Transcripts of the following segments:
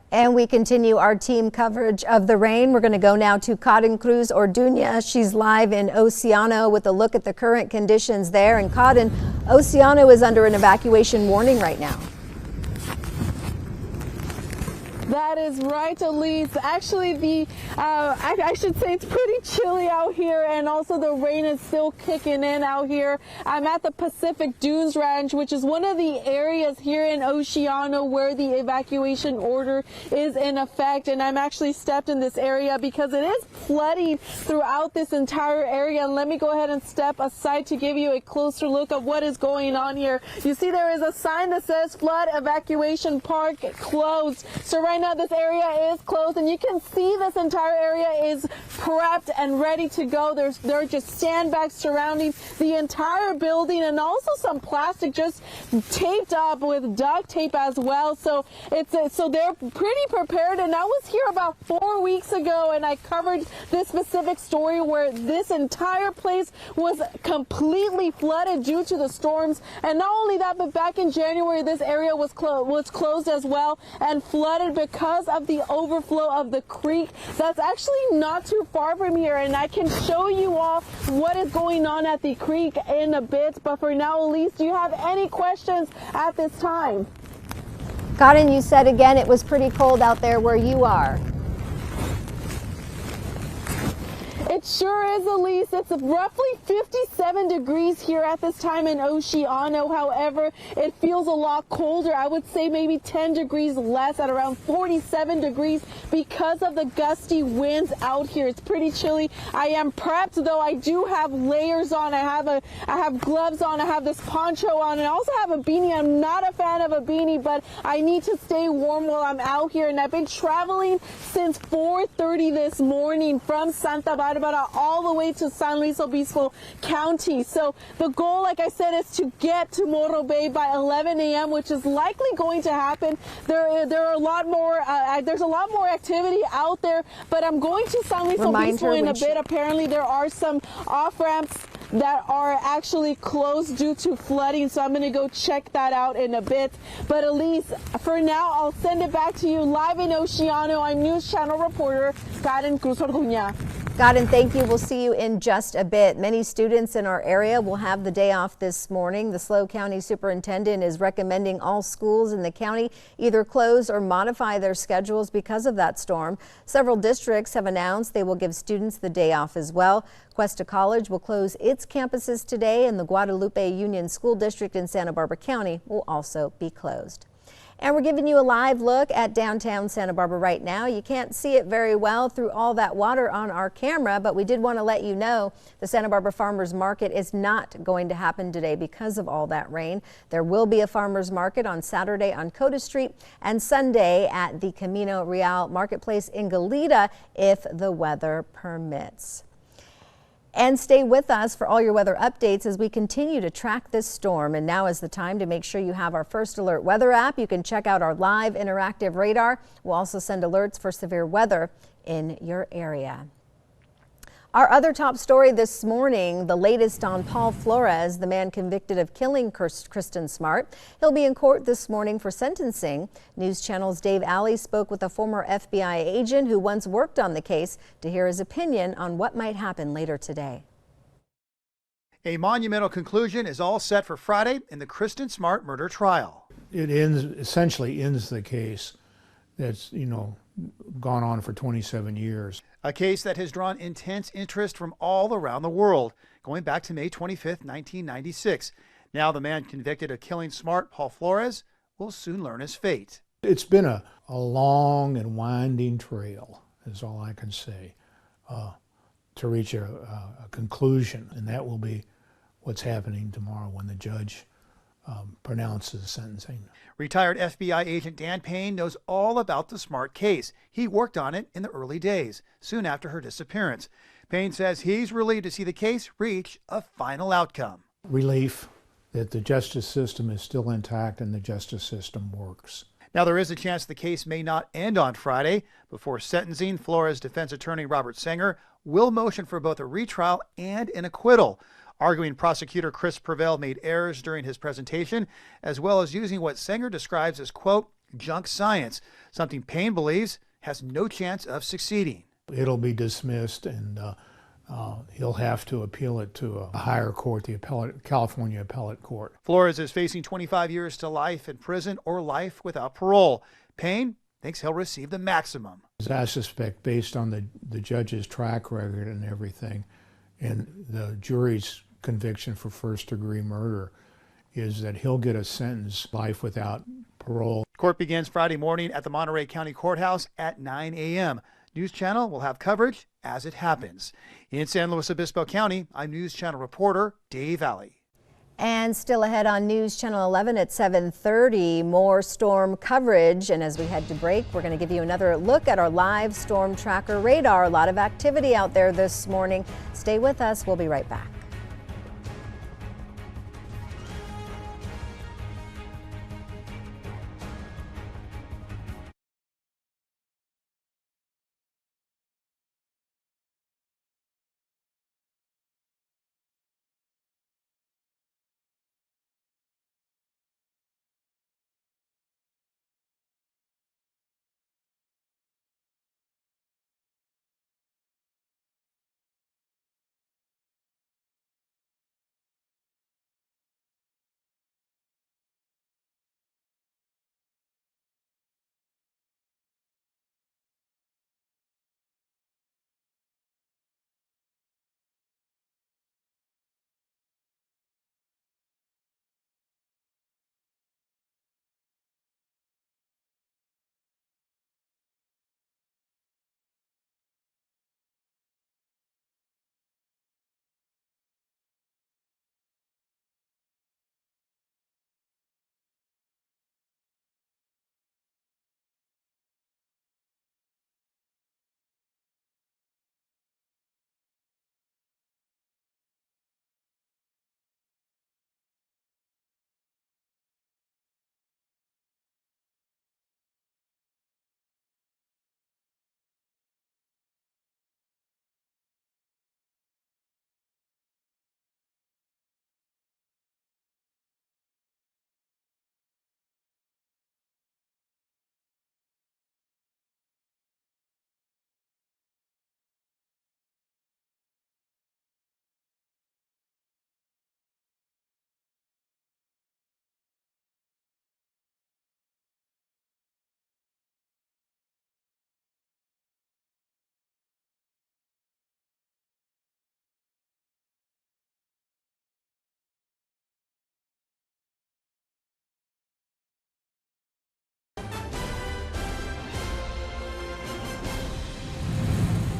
And we continue our team coverage of the rain. We're going to go now to Karen Cruz Orduña. She's live in Oceano with a look at the current conditions there. And Karen, Oceano is under an evacuation warning right now. That is right, Elise. Actually, I should say it's pretty chilly out here, and also the rain is still kicking in out here. I'm at the Pacific Dunes Ranch, which is one of the areas here in Oceano where the evacuation order is in effect. And I'm actually stepped in this area because it is flooding throughout this entire area. And let me go ahead and step aside to give you a closer look at what is going on here. You see there is a sign that says Flood Evacuation Park closed. So right now this area is closed, and you can see this entire area is prepped and ready to go. There are just sandbags surrounding the entire building, and also some plastic just taped up with duct tape as well. So so they're pretty prepared. And I was here about 4 weeks ago, and I covered this specific story where this entire place was completely flooded due to the storms. And not only that, but back in January, this area was closed as well and flooded because of the overflow of the creek that's actually not too far from here. And I can show you all what is going on at the creek in a bit. But for now, Elise, do you have any questions at this time? Karen, you said again it was pretty cold out there where you are. It sure is, Elise. It's roughly 57 degrees here at this time in Oceano. However, it feels a lot colder. I would say maybe 10 degrees less, at around 47 degrees, because of the gusty winds out here. It's pretty chilly. I am prepped, though. I do have layers on. I have gloves on. I have this poncho on, and I also have a beanie. I'm not a fan of a beanie, but I need to stay warm while I'm out here. And I've been traveling since 4:30 this morning from Santa Barbara all the way to San Luis Obispo County. So the goal, like I said, is to get to Morro Bay by 11 a.m., which is likely going to happen. There's a lot more activity out there, but I'm going to San Luis Obispo in a bit. Apparently there are some off-ramps that are actually closed due to flooding, so I'm going to go check that out in a bit. But Elise, for now, I'll send it back to you live in Oceano. I'm News Channel reporter Karen Cruz Orduña. Karen, thank you. We'll see you in just a bit. Many students in our area will have the day off this morning. The SLO County Superintendent is recommending all schools in the county either close or modify their schedules because of that storm. Several districts have announced they will give students the day off as well. Cuesta College will close its campuses today, and the Guadalupe Union School District in Santa Barbara County will also be closed. And we're giving you a live look at downtown Santa Barbara right now. You can't see it very well through all that water on our camera, but we did want to let you know the Santa Barbara Farmers Market is not going to happen today because of all that rain. There will be a farmers market on Saturday on Coda Street and Sunday at the Camino Real Marketplace in Goleta if the weather permits. And stay with us for all your weather updates as we continue to track this storm. And now is the time to make sure you have our First Alert weather app. You can check out our live interactive radar. We'll also send alerts for severe weather in your area. Our other top story this morning, the latest on Paul Flores, the man convicted of killing Kristen Smart. He'll be in court this morning for sentencing. News Channel's Dave Alley spoke with a former FBI agent who once worked on the case to hear his opinion on what might happen later today. A monumental conclusion is all set for Friday in the Kristen Smart murder trial. It essentially ends the case that's, gone on for 27 years. A case that has drawn intense interest from all around the world, going back to May 25th, 1996. Now the man convicted of killing Smart, Paul Flores, will soon learn his fate. It's been a long and winding trail, is all I can say, to reach a conclusion. And that will be what's happening tomorrow when the judge pronounces sentencing. Retired FBI agent Dan Payne knows all about the Smart case. He worked on it in the early days, soon after her disappearance. Payne says he's relieved to see the case reach a final outcome. Relief that the justice system is still intact and the justice system works. Now, there is a chance the case may not end on Friday. Before sentencing, Flores defense attorney Robert Sanger will motion for both a retrial and an acquittal. Arguing prosecutor Chris Purvell made errors during his presentation, as well as using what Sanger describes as, quote, junk science, something Payne believes has no chance of succeeding. It'll be dismissed, and he'll have to appeal it to a higher court, the California Appellate Court. Flores is facing 25 years to life in prison or life without parole. Payne thinks he'll receive the maximum. I suspect, based on the judge's track record and everything, and the jury's conviction for first-degree murder, is that he'll get a sentence, life without parole. Court begins Friday morning at the Monterey County Courthouse at 9 a.m. News Channel will have coverage as it happens. In San Luis Obispo County, I'm News Channel reporter Dave Alley. And still ahead on News Channel 11 at 7:30, more storm coverage. And as we head to break, we're going to give you another look at our live storm tracker radar. A lot of activity out there this morning. Stay with us. We'll be right back.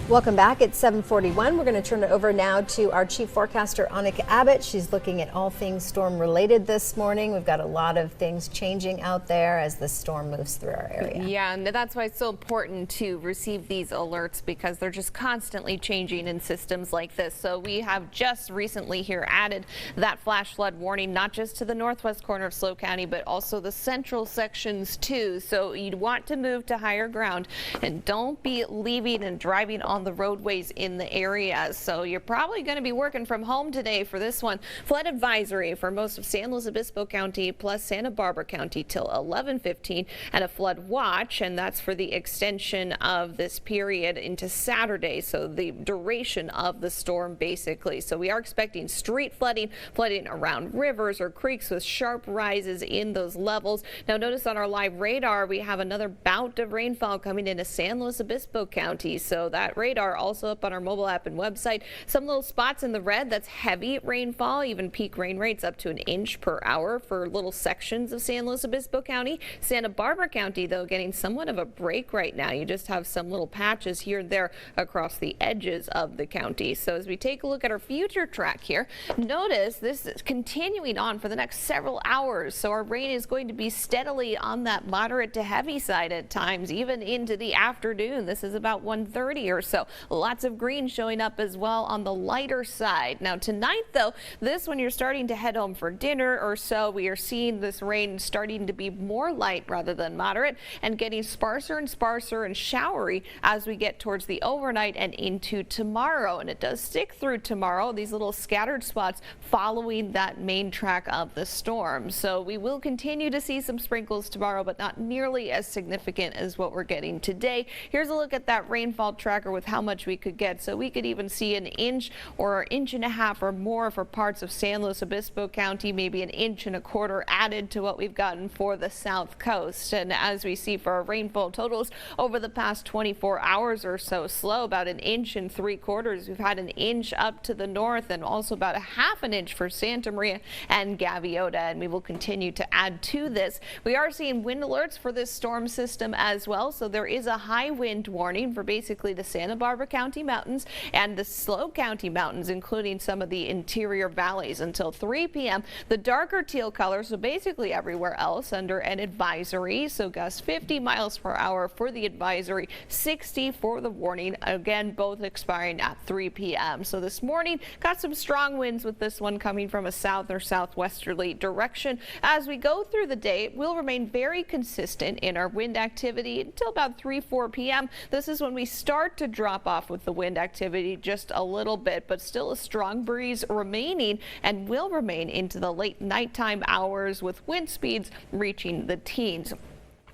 Welcome back. It's 7:41. We're going to turn it over now to our chief forecaster, Annika Abbott. She's looking at all things storm related this morning. We've got a lot of things changing out there as the storm moves through our area. Yeah, and that's why it's so important to receive these alerts, because they're just constantly changing in systems like this. So we have just recently here added that flash flood warning, not just to the northwest corner of SLO County, but also the central sections too. So you'd want to move to higher ground and don't be leaving and driving on the roadways in the area. So you're probably going to be working from home today for this one. Flood advisory for most of San Luis Obispo County plus Santa Barbara County till 11:15, and a flood watch, and that's for the extension of this period into Saturday. So the duration of the storm basically. So we are expecting street flooding around rivers or creeks with sharp rises in those levels. Now notice on our live radar we have another bout of rainfall coming into San Luis Obispo County. So that radar also up on our mobile app and website. Some little spots in the red, that's heavy rainfall, even peak rain rates up to 1 inch per hour for little sections of San Luis Obispo County. Santa Barbara County, though, getting somewhat of a break right now. You just have some little patches here and there across the edges of the county. So as we take a look at our future track here, notice this is continuing on for the next several hours. So our rain is going to be steadily on that moderate to heavy side at times, even into the afternoon. This is about 1:30 or so. So lots of green showing up as well on the lighter side. Now tonight, though, this when you're starting to head home for dinner or so, we are seeing this rain starting to be more light rather than moderate and getting sparser and sparser and showery as we get towards the overnight and into tomorrow. And it does stick through tomorrow, these little scattered spots following that main track of the storm. So we will continue to see some sprinkles tomorrow, but not nearly as significant as what we're getting today. Here's a look at that rainfall tracker with how much we could get. So we could even see an inch or an inch and a half or more for parts of San Luis Obispo County, maybe an inch and a quarter added to what we've gotten for the south coast. And as we see for our rainfall totals over the past 24 hours or so, slow, about an inch and 3/4. We've had an inch up to the north and also about a half an inch for Santa Maria and Gaviota, and we will continue to add to this. We are seeing wind alerts for this storm system as well, so there is a high wind warning for basically the Santa Barbara County mountains and the SLO County mountains, including some of the interior valleys until 3 p.m. The darker teal color, so basically everywhere else under an advisory, so gusts 50 miles per hour for the advisory, 60 for the warning, again both expiring at 3 p.m. So this morning got some strong winds with this one coming from a south or southwesterly direction. As we go through the day, it will remain very consistent in our wind activity until about 3-4 p.m. This is when we start to drop off with the wind activity just a little bit, but still a strong breeze remaining and will remain into the late nighttime hours with wind speeds reaching the teens.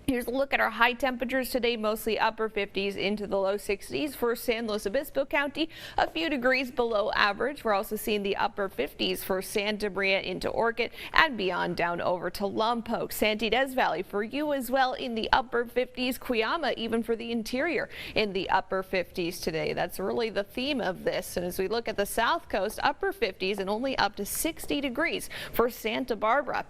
Here's a look at our high temperatures today, mostly upper 50s into the low 60s for San Luis Obispo County, a few degrees below average. We're also seeing the upper 50s for Santa Maria into Orchid and beyond down over to Lompoc. Santa Ynez Valley for you as well in the upper 50s. Cuyama even for the interior in the upper 50s today. That's really the theme of this. And as we look at the south coast, upper 50s and only up to 60 degrees for Santa Barbara.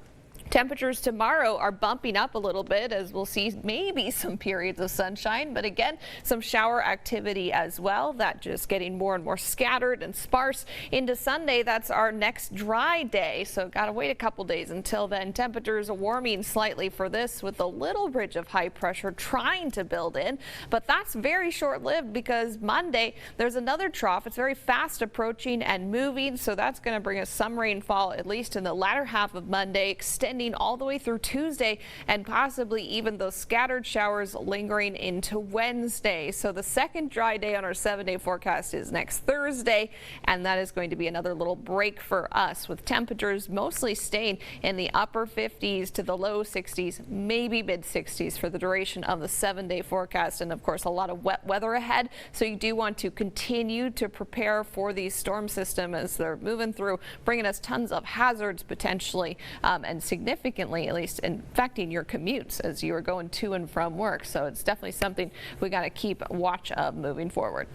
Temperatures tomorrow are bumping up a little bit as we'll see maybe some periods of sunshine, but again, some shower activity as well. That just getting more and more scattered and sparse into Sunday. That's our next dry day. So got to wait a couple days until then. Temperatures are warming slightly for this with a little ridge of high pressure trying to build in, but that's very short-lived because Monday there's another trough. It's very fast approaching and moving. So that's going to bring us some rainfall, at least in the latter half of Monday, extending all the way through Tuesday and possibly even those scattered showers lingering into Wednesday. So the second dry day on our 7-day forecast is next Thursday, and that is going to be another little break for us with temperatures mostly staying in the upper 50s to the low 60s, maybe mid 60s for the duration of the 7-day forecast. And of course, a lot of wet weather ahead. So you do want to continue to prepare for these storm systems as they're moving through, bringing us tons of hazards potentially and significantly at least affecting your commutes as you are going to and from work. So it's definitely something we got to keep watch of moving forward.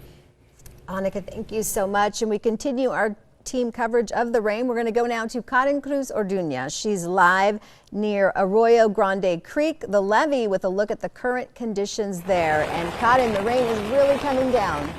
Annika, thank you so much. And we continue our team coverage of the rain. We're going to go now to Karen Cruz Orduña. She's live near Arroyo Grande Creek, the levee, with a look at the current conditions there. And Karen, the rain is really coming down.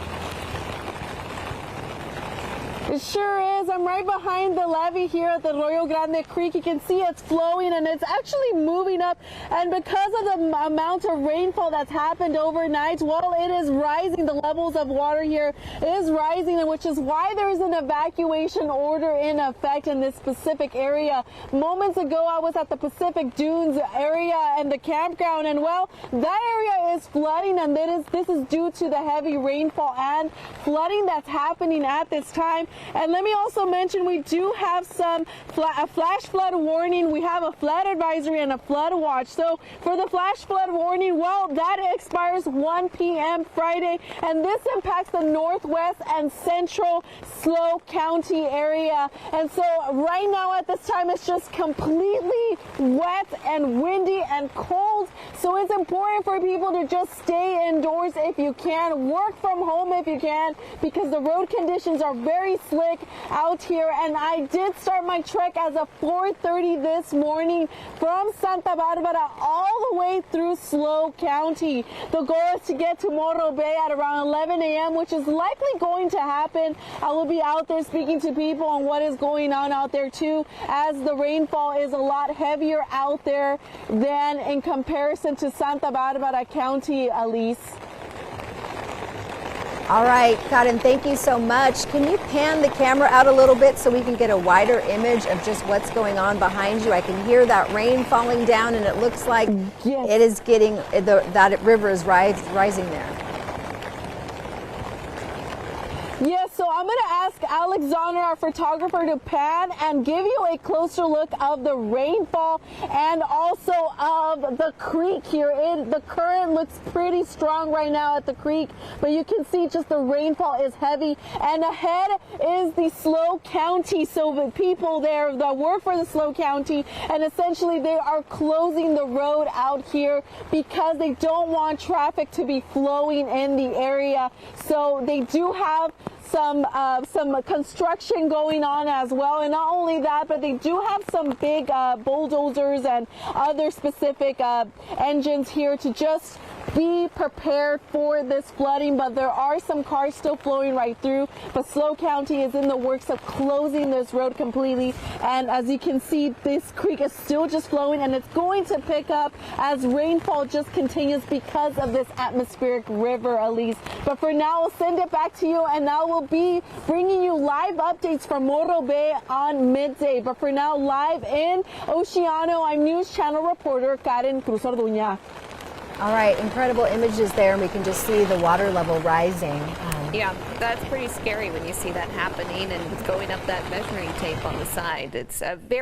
It sure is. I'm right behind the levee here at the Arroyo Grande Creek. You can see it's flowing and it's actually moving up. And because of the amount of rainfall that's happened overnight, well, it is rising. The levels of water here is rising, which is why there's an evacuation order in effect in this specific area. Moments ago, I was at the Pacific Dunes area and the campground, and well, that area is flooding, and this is due to the heavy rainfall and flooding that's happening at this time. And let me also mention we do have a flash flood warning. We have a flood advisory and a flood watch. So for the flash flood warning, well, that expires 1 p.m. Friday, and this impacts the northwest and central SLO County area. And so right now at this time, it's just completely wet and windy and cold. So it's important for people to just stay indoors if you can, work from home if you can, because the road conditions are very slick out here. And I did start my trek as of 4:30 this morning from Santa Barbara all the way through SLO County. The goal is to get to Morro Bay at around 11 a.m., which is likely going to happen. I will be out there speaking to people on what is going on out there too, as the rainfall is a lot heavier out there than in comparison to Santa Barbara County, Elise. All right, Karen, thank you so much. Can you pan the camera out a little bit so we can get a wider image of just what's going on behind you? I can hear that rain falling down, and it looks like it is getting, that river is rising there. Yes, so I'm going to ask Alex Zahner, our photographer, to pan and give you a closer look of the rainfall and also of the creek here. The current looks pretty strong right now at the creek, but you can see just the rainfall is heavy. And ahead is the SLO County. So the people there that work for the SLO County, and essentially they are closing the road out here because they don't want traffic to be flowing in the area. So they do have some construction going on as well, and not only that, but they do have some big bulldozers and other specific engines here to just be prepared for this flooding. But there are some cars still flowing right through, but SLO County is in the works of closing this road completely. And as you can see, this creek is still just flowing, and it's going to pick up as rainfall just continues because of this atmospheric river, Elise. But for now, I'll send it back to you, and I will be bringing you live updates from Morro Bay on midday. But for now, live in Oceano, I'm News Channel reporter Karen Cruz Orduña. All right, incredible images there, and we can just see the water level rising. Yeah, that's pretty scary when you see that happening and going up that measuring tape on the side. It's a very